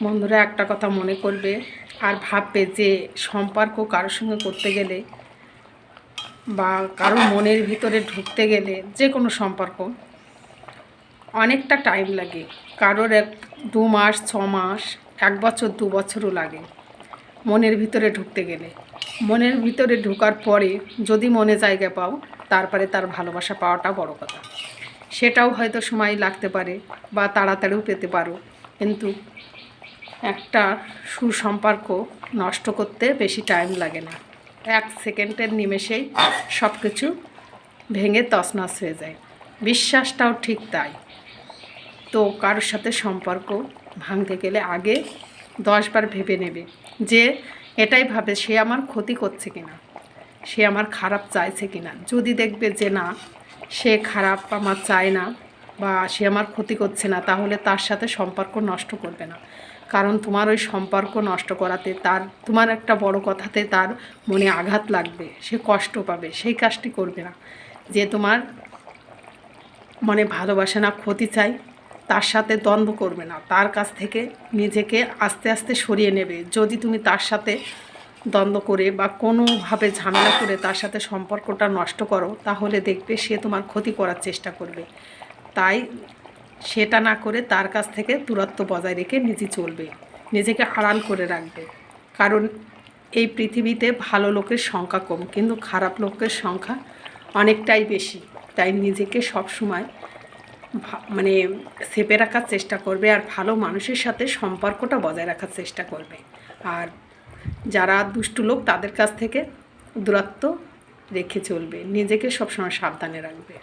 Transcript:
বন্ধুরা একটা কথা মনে করবে আর ভাববে যে সম্পর্ক কারোর সঙ্গে করতে গেলে বা কারোর মনের ভিতরে ঢুকতে গেলে যে কোনো সম্পর্ক অনেকটা টাইম লাগে। কারোর 2 মাস 6 মাস 1 বছর 2 বছরও লাগে মনের ভিতরে ঢুকতে গেলে। মনের ভিতরে ঢোকার পরে যদি মনে জায়গা পাও, তারপরে তার ভালোবাসা পাওয়াটা বড় কথা। সেটাও হয়তো সময় লাগতে পারে বা তাড়াতাড়িও পেতে পারো, কিন্তু একটা সুসম্পর্ক নষ্ট করতে বেশি টাইম লাগে না। 1 সেকেন্ডের নিমেষেই সব কিছু ভেঙে তছনছ হয়ে যায়। বিশ্বাসটাও ঠিক তাই। তো কারোর সাথে সম্পর্ক ভাঙতে গেলে আগে 10বার ভেবে নেবে যে এটাই ভাবে সে আমার ক্ষতি করছে কিনা, সে আমার খারাপ চাইছে কিনা। যদি দেখবে যে না, সে খারাপ আমার চায় না বা সে আমার ক্ষতি করছে না, তাহলে তার সাথে সম্পর্ক নষ্ট করবে না। কারণ তোমার ওই সম্পর্ক নষ্ট করাতে তোমার একটা বড় কথাতে তার মনে আঘাত লাগবে, সে কষ্ট পাবে, সেই কাজটি করবে না। যে তোমার মনে ভালোবাসে না, ক্ষতি চাই, তার সাথে দ্বন্দ্ব করবে না, তার কাছ থেকে নিজেকে আস্তে আস্তে সরিয়ে নেবে। যদি তুমি তার সাথে দ্বন্দ্ব করে বা কোনোভাবে ঝামেলা করে তার সাথে সম্পর্কটা নষ্ট করো, তাহলে দেখবে সে তোমার ক্ষতি করার চেষ্টা করবে। তাই সেটা না করে তার কাছ থেকে দূরত্ব বজায় রেখে নিজে চলবে, নিজেকে আড়াল করে রাখবে। কারণ এই পৃথিবীতে ভালো লোকের সংখ্যা কম, কিন্তু খারাপ লোকের সংখ্যা অনেকটাই বেশি। তাই নিজেকে সবসময় মানে চেপে রাখার চেষ্টা করবে আর ভালো মানুষের সাথে সম্পর্কটা বজায় রাখার চেষ্টা করবে। আর যারা দুষ্টু লোক তাদের কাছ থেকে দূরত্ব রেখে চলবে, নিজেকে সবসময় সাবধানে রাখবে।